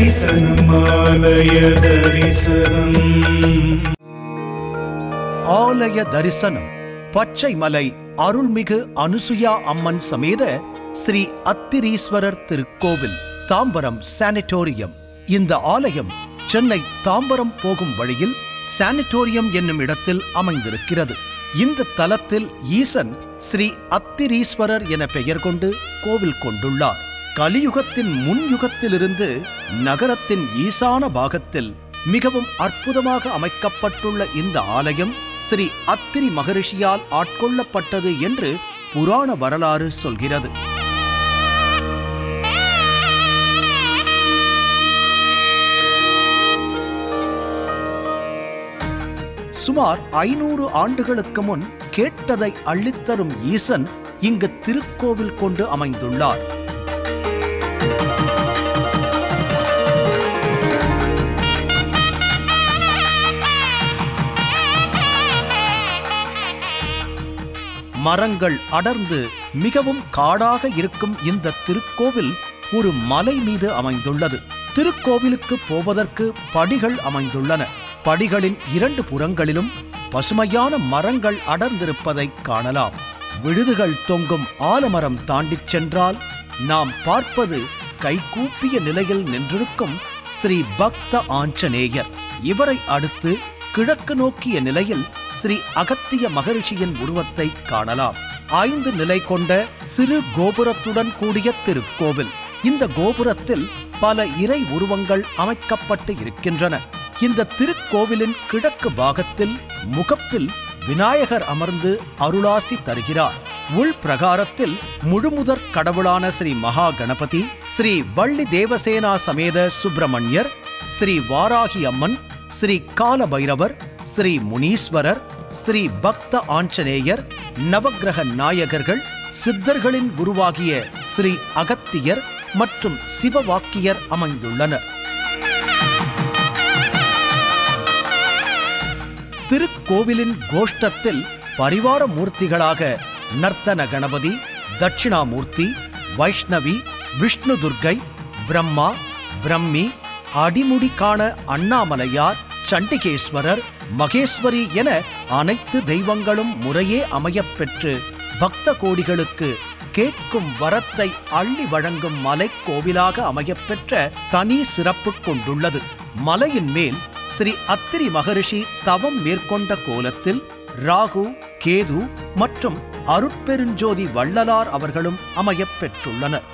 தரிசனம் ஆலய தரிசனம். ஆலய தரிசனம் பச்சைமலை அருள்மிகு அனுசுயா அம்மன் சமேத ஸ்ரீ அத்திரீஸ்வரர் திருக்கோவில், தாம்பரம் சானிட்டோரியம். இந்த ஆலயம் சென்னை தாம்பரம் போகும் வழியில் சானிட்டோரியம் என்னும் இடத்தில் அமைந்திருக்கிறது. இந்த தலத்தில் ஈசன் ஸ்ரீ அத்திரீஸ்வரர் என பெயர் கொண்டு கோவில் கொண்டுள்ளார். கலியுகத்தின் முன்யுகத்திலிருந்து நகரத்தின் ஈசான பாகத்தில் மிகவும் அற்புதமாக அமைக்கப்பட்டுள்ள இந்த ஆலயம் ஸ்ரீ அத்திரி மகரிஷியால் ஆட்கொள்ளப்பட்டது என்று புராண வரலாறு சொல்கிறது. சுமார் 500 ஆண்டுகளுக்கு முன் கேட்டதை அள்ளித்தரும் ஈசன் இங்கு திருக்கோவில் கொண்டு அமைந்துள்ளார். மரங்கள் அடர்ந்து மிகவும் காடாக இருக்கும் இந்த திருக்கோவில் ஒரு மலை மீது அமைந்துள்ளது. திருக்கோவிலுக்கு போவதற்கு படிகள் அமைந்துள்ளன. படிகளின் 2 புறங்களிலும் பசுமையான மரங்கள் அடர்ந்திருப்பதை காணலாம். விழுதுகள் தொங்கும் ஆலமரம் தாண்டிச் சென்றால் நாம் பார்ப்பது கைகூப்பிய நிலையில் நின்றிருக்கும் ஸ்ரீ பக்த ஆஞ்சநேயர். இவரை அடுத்து கிழக்கு நோக்கிய நிலையில் ஸ்ரீ அகத்திய மகரிஷியின் உருவத்தை காணலாம். 5 நிலை கொண்ட சிறு கோபுரத்துடன் கூடிய திருக்கோவில். இந்த கோபுரத்தில் பல இறை உருவங்கள் அமைக்கப்பட்டு இருக்கின்றன. இந்த திருக்கோவிலின் கிழக்கு பாகத்தில் முகப்பில் விநாயகர் அமர்ந்து அருளாசி தருகிறார். உள் பிரகாரத்தில் முழுமுதற் கடவுளான ஸ்ரீ மகா கணபதி, ஸ்ரீ வள்ளி தேவசேனா சமேத சுப்பிரமணியர், ஸ்ரீ வாராகி அம்மன், ஸ்ரீ கால பைரவர், ஸ்ரீ முனீஸ்வரர், ஸ்ரீ பக்த ஆஞ்சநேயர், நவக்கிரக நாயகர்கள், சித்தர்களின் குருவாகிய ஸ்ரீ அகத்தியர் மற்றும் சிவவாக்கியர் அமைந்துள்ளனர். திருக்கோவிலின் கோஷ்டத்தில் பரிவார மூர்த்திகளாக நர்த்தன கணபதி, தட்சிணாமூர்த்தி, வைஷ்ணவி, விஷ்ணு துர்க்கை, பிரம்மா, பிரம்மி, அடிமுடி காண அண்ணாமலையார், சண்டிகேஸ்வரர், மகேஸ்வரி என அனைத்து தெய்வங்களும் முறையே அமையப்பெற்று பக்த கோடிகளுக்கு கேட்கும் வரத்தை அள்ளி வழங்கும் மலைக்கோவிலாக அமையப்பெற்ற தனி சிறப்பு கொண்டுள்ளது. மலையின் மேல் ஸ்ரீ அத்திரி மகரிஷி தவம் மேற்கொண்ட கோலத்தில் ராகு, கேது மற்றும் அருட்பெருஞ்சோதி வள்ளலார் அவர்களும் அமையப்பெற்றுள்ளனர்.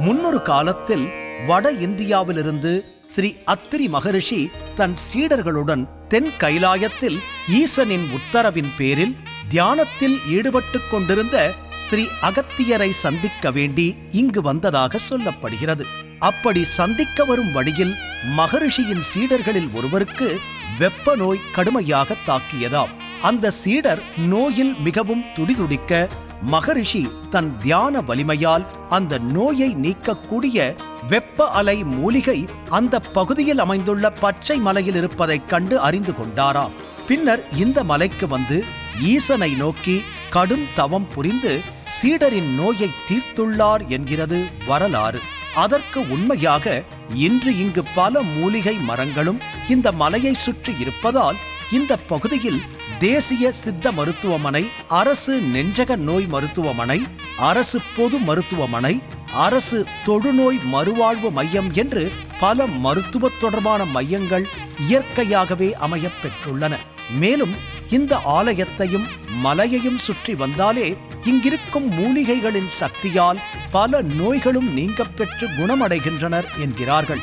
முன்னொரு காலத்தில் வட இந்தியாவிலிருந்து ஸ்ரீ அத்திரி மகரிஷி தன் சீடர்களுடன் தென் கைலாயத்தில் ஈசனின் உத்தரவின் பேரில் தியானத்தில் ஈடுபட்டுக் கொண்டிருந்த ஸ்ரீ அகத்தியரை சந்திக்க வேண்டி இங்கு வந்ததாக சொல்லப்படுகிறது. அப்படி சந்திக்க வரும் வழியில் மகரிஷியின் சீடர்களில் ஒருவருக்கு வெப்ப நோய் கடுமையாக தாக்கியதாம். அந்த சீடர் நோயில் மிகவும் துடிதுடிக்க மகரிஷி தன் தியான வலிமையால் அந்த நோயை நீக்கக்கூடிய வெப்ப அலை மூலிகை அந்த பகுதியில் அமைந்துள்ள பச்சை மலையில் இருப்பதைக் கண்டு அறிந்து கொண்டாராம். பின்னர் இந்த மலைக்கு வந்து ஈசனை நோக்கி கடும் தவம் புரிந்து சீடரின் நோயை தீர்த்துள்ளார் என்கிறது வரலாறு. அதற்கு உண்மையாக இன்று இங்கு பல மூலிகை மரங்களும் இந்த மலையை சுற்றி இருப்பதால் இந்த பகுதியில் தேசிய சித்த மருத்துவமனை, அரசு நெஞ்சக நோய் மருத்துவமனை, அரசு பொது மருத்துவமனை, அரசு தொழுநோய் மறுவாழ்வு மையம் என்று பல மருத்துவ தொடர்பான மையங்கள் இயற்கையாகவே அமையப் பெற்றுள்ளன. மேலும் இந்த ஆலயத்தையும் மலையையும் சுற்றி வந்தாலே இங்கிருக்கும் மூலிகைகளின் சக்தியால் பல நோய்களும் நீங்கப் பெற்று குணமடைகின்றனர் என்கிறார்கள்.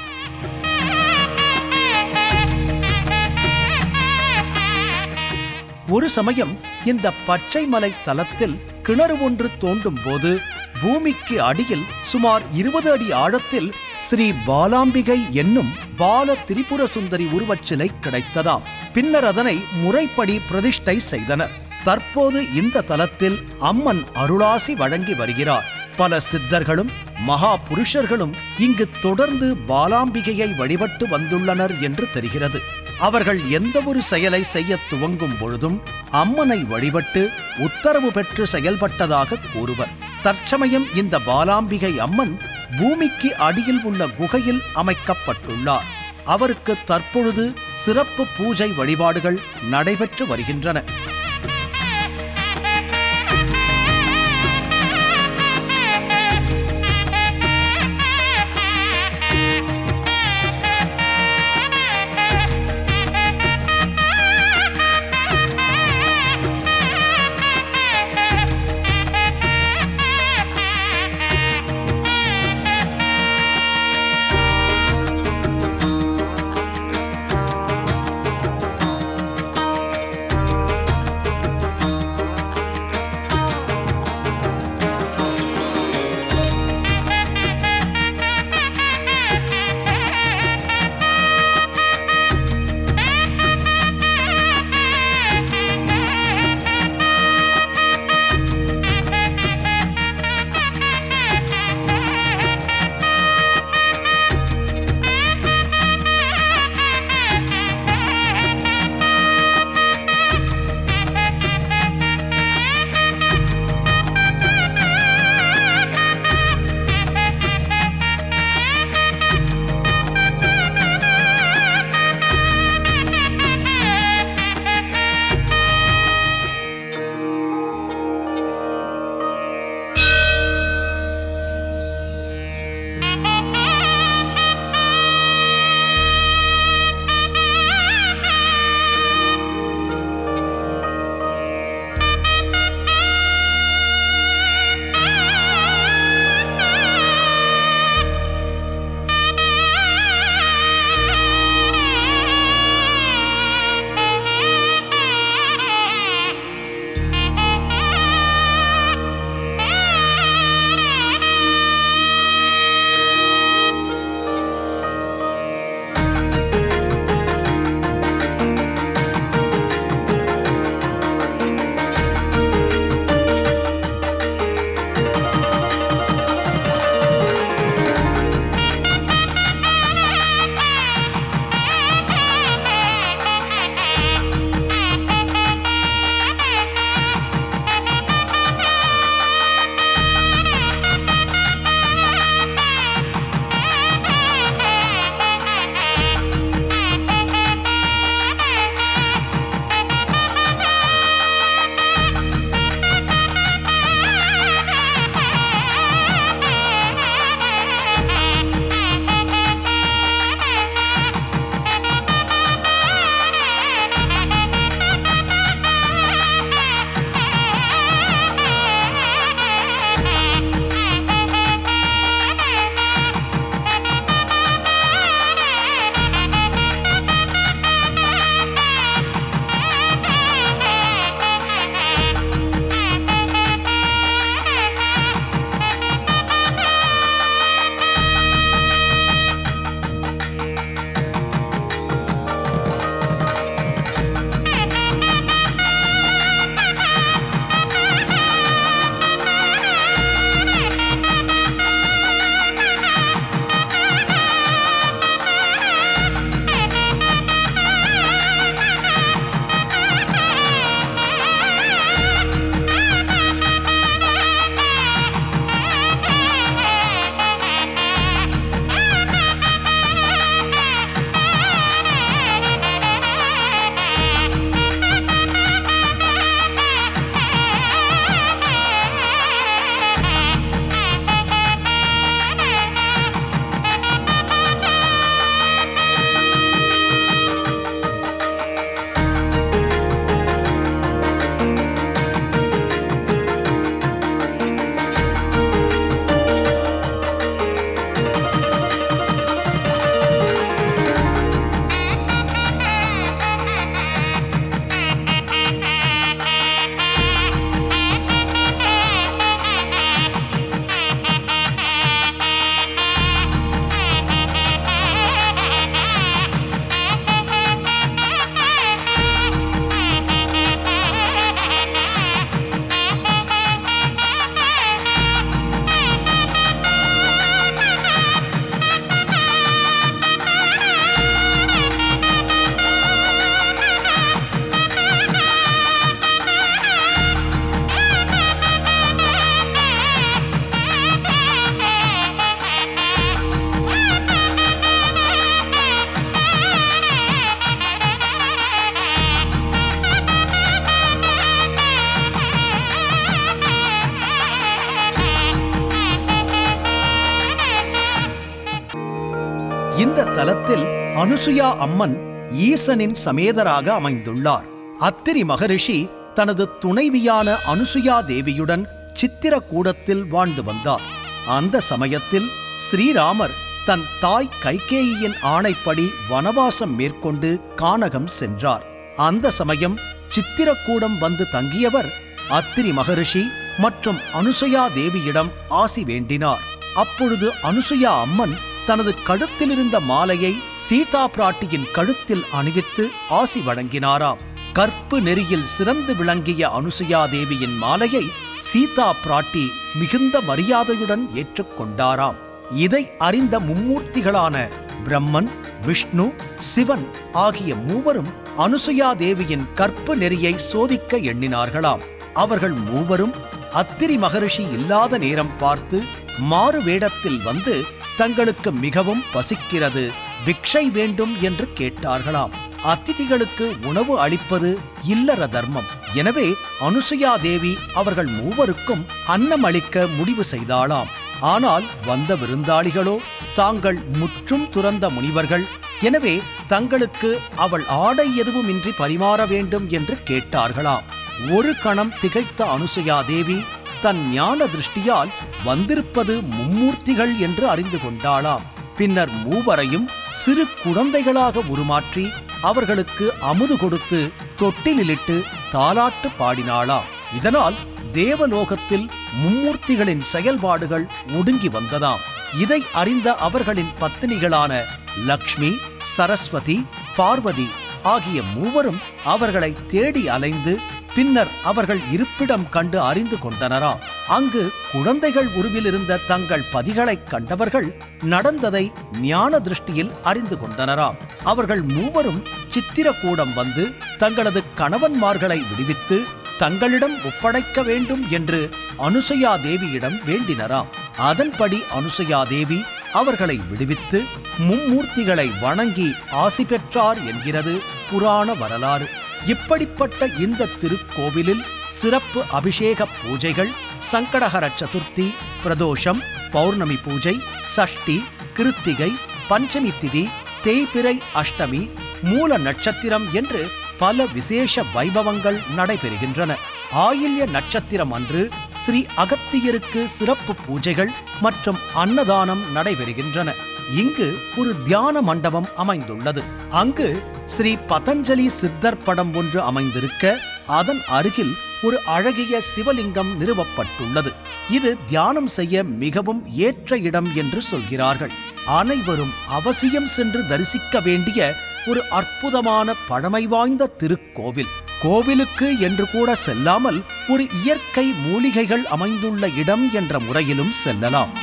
ஒரு சமயம் இந்த பச்சை மலை தலத்தில் கிணறு ஒன்று தோண்டும் போது பூமிக்கு அடியில் சுமார் 20 அடி ஆழத்தில் ஸ்ரீ பாலாம்பிகை என்னும் பால திரிபுர சுந்தரி உருவச்சிலை கிடைத்ததாம். பின்னர் அதனை முறைப்படி பிரதிஷ்டை செய்தனர். தற்போது இந்த தலத்தில் அம்மன் அருளாசி வழங்கி வருகிறார். பல சித்தர்களும் மகா புருஷர்களும் இங்கு தொடர்ந்து பாலாம்பிகையை வழிபட்டு வந்துள்ளனர் என்று தெரிகிறது. அவர்கள் எந்த ஒரு செயலை செய்ய துவங்கும் பொழுதும் அம்மனை வழிபட்டு உத்தரவு பெற்று செயல்பட்டதாக கூறுவர். தற்சமயம் இந்த பாலாம்பிகை அம்மன் பூமிக்கு அடியில் உள்ள குகையில் அமைக்கப்பட்டுள்ளார். அவருக்கு தற்பொழுது சிறப்பு பூஜை வழிபாடுகள் நடைபெற்று வருகின்றன. இந்த தலத்தில் அனுசுயா அம்மன் ஈசனின் சமேதராக அமைந்துள்ளார். அத்திரி மகரிஷி தனது துணைவியான அனுசுயா தேவியுடன் சித்திரக்கூடத்தில் வாழ்ந்து வந்தார். அந்த சமயத்தில் ஸ்ரீராமர் தன் தாய் கைகேயியின் ஆணைப்படி வனவாசம் மேற்கொண்டு கானகம் சென்றார். அந்த சமயம் சித்திரக்கூடம் வந்து தங்கியவர் அத்திரி மகரிஷி மற்றும் அனுசுயா தேவியிடம் ஆசி வேண்டினார். அப்பொழுது அனுசுயா அம்மன் தனது கழுத்திலிருந்த மாலையை சீதா பிராட்டியின் கழுத்தில் அணிவித்து ஆசி வழங்கினாராம். கற்பு நெறியில் சிறந்து விளங்கிய அனுசுயா தேவியின் மாலையை சீதா பிராட்டி மிகுந்த மரியாதையுடன் ஏற்றுக்கொண்டாராம். இதை அறிந்த மும்மூர்த்திகளான பிரம்மன், விஷ்ணு, சிவன் ஆகிய மூவரும் அனுசுயா தேவியின் கற்பு நெறியை சோதிக்க எண்ணினார்களாம். அவர்கள் மூவரும் அத்திரி மகரிஷி இல்லாத நேரம் பார்த்து மாறு வேடத்தில் வந்து தங்களுக்கு மிகவும் பசிக்கிறது, பிக்ஷை வேண்டும் என்று கேட்டார்களாம். அதிதிகளுக்கு உணவு அளிப்பது இல்லற தர்மம். எனவே அனுசுயா தேவி அவர்கள் மூவருக்கும் அன்னம் அளிக்க முடிவு செய்தாளாம். ஆனால் வந்த விருந்தாளிகளோ தாங்கள் முற்றும் துறந்த முனிவர்கள், எனவே தங்களுக்கு அவள் ஆடை எதுவுமின்றி பரிமாற வேண்டும் என்று கேட்டார்களாம். ஒரு கணம் திகைத்த அனுசுயா தேவி தன் ஞான திருஷ்டியால் வந்திருப்பது மும்மூர்த்திகள் என்று அறிந்து கொண்டாளாம். பின்னர் மூவரையும் சிறு குழந்தைகளாக உருமாற்றி அவர்களுக்கு அமுது கொடுத்து தொட்டிலிட்டு தாலாட்டு பாடினாளாம். இதனால் தேவலோகத்தில் மும்மூர்த்திகளின் செயல்பாடுகள் ஒடுங்கி வந்ததாம். இதை அறிந்த அவர்களின் பத்தினிகளான லக்ஷ்மி, சரஸ்வதி, பார்வதி ஆகிய மூவரும் அவர்களை தேடி அலைந்து பின்னர் அவர்கள் இருப்பிடம் கண்டு அறிந்து கொண்டனராம். அங்கு குழந்தைகள் உருவில் இருந்த தங்கள் பதிகளைக் கண்டவர்கள் நடந்ததை ஞான திருஷ்டியில் அறிந்து கொண்டனராம். அவர்கள் மூவரும் சித்திரக்கூடம் வந்து தங்களது கணவன்மார்களை விடுவித்து தங்களிடம் ஒப்படைக்க வேண்டும் என்று அனுசுயா தேவியிடம் வேண்டினராம். அதன்படி அனுசுயா தேவி அவர்களை விடுவித்து மும்மூர்த்திகளை வணங்கி ஆசி பெற்றார் என்கிறது புராண வரலாறு. இப்படிப்பட்ட இந்த திருக்கோவிலில் சிறப்பு அபிஷேக பூஜைகள், சங்கடஹர சதுர்த்தி, பிரதோஷம், பௌர்ணமி பூஜை, சஷ்டி, கிருத்திகை, பஞ்சமி திதி, தேய்பிறை அஷ்டமி, மூல நட்சத்திரம் என்று பல விசேஷ வைபவங்கள் நடைபெறுகின்றன. ஆயில்ய நட்சத்திரம் அன்று ஸ்ரீ அகத்தியருக்கு சிறப்பு பூஜைகள் மற்றும் அன்னதானம் நடைபெறுகின்றன. இங்கு ஒரு தியான மண்டபம் அமைந்துள்ளது. அங்கு ஸ்ரீ பதஞ்சலி சித்தர் படம் ஒன்று அமைந்திருக்க அதன் அருகில் ஒரு அழகிய சிவலிங்கம் நிறுவப்பட்டுள்ளது. இது தியானம் செய்ய மிகவும் ஏற்ற இடம் என்று சொல்கிறார்கள். அனைவரும் அவசியம் சென்று தரிசிக்க வேண்டிய ஒரு அற்புதமான பழமை வாய்ந்த திருக்கோவில். கோவிலுக்கு என்று கூட செல்லாமல் ஒரு இயற்கை மூலிகைகள் அமைந்துள்ள இடம் என்ற முறையிலும் செல்லலாம்.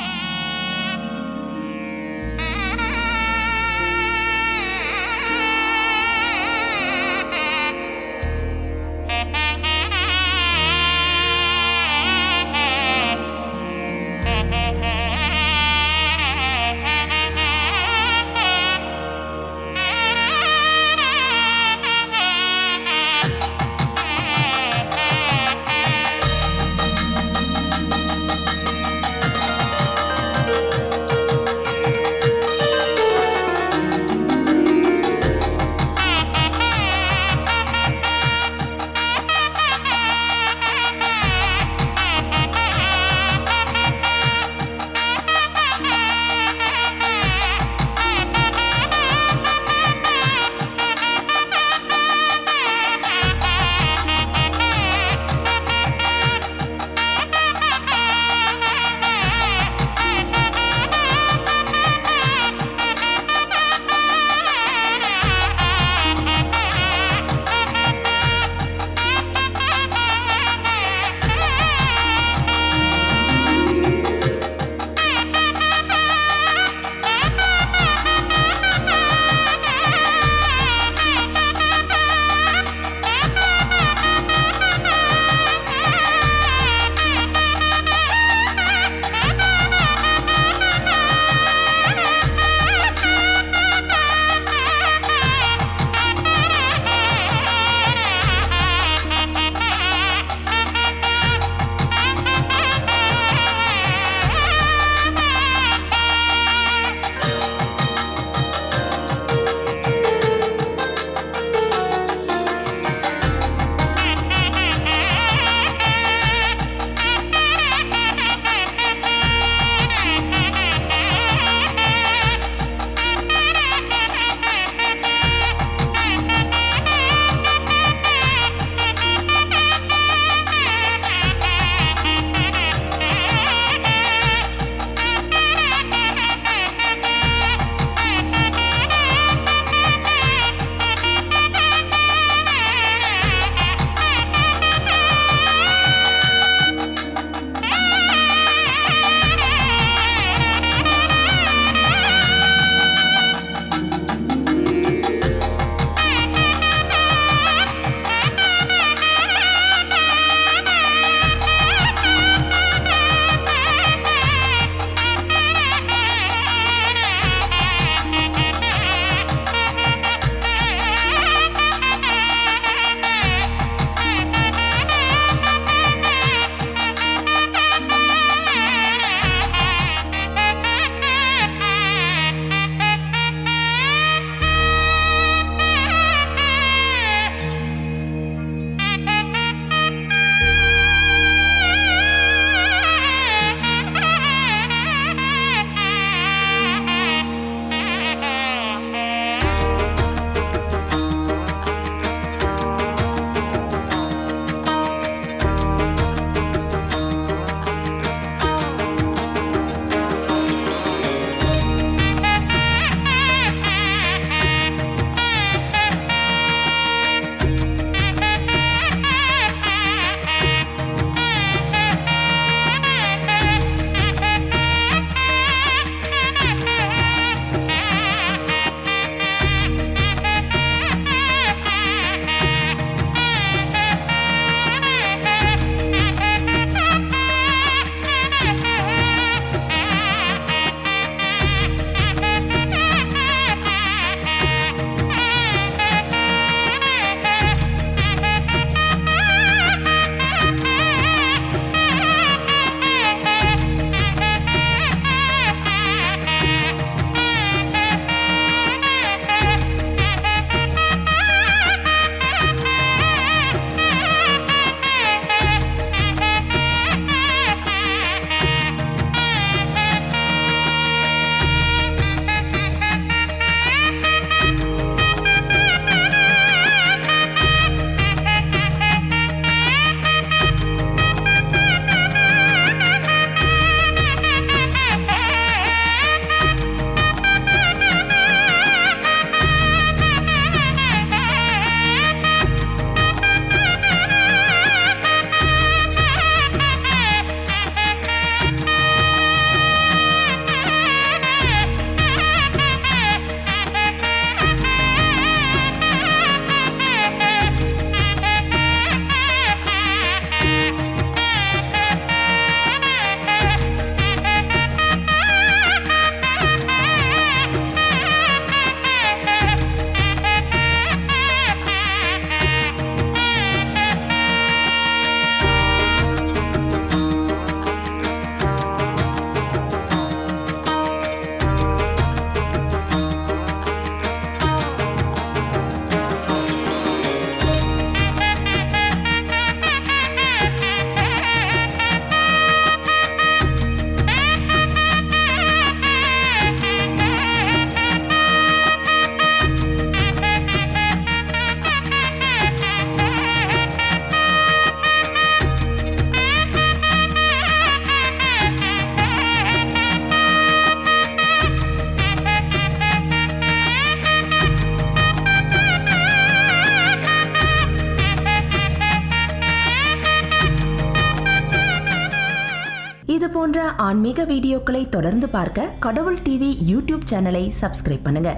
இது போன்ற ஆன்மீக வீடியோக்களை தொடர்ந்து பார்க்க கடவுள் டிவி யூடியூப் சேனலை சப்ஸ்கிரைப் பண்ணுங்க.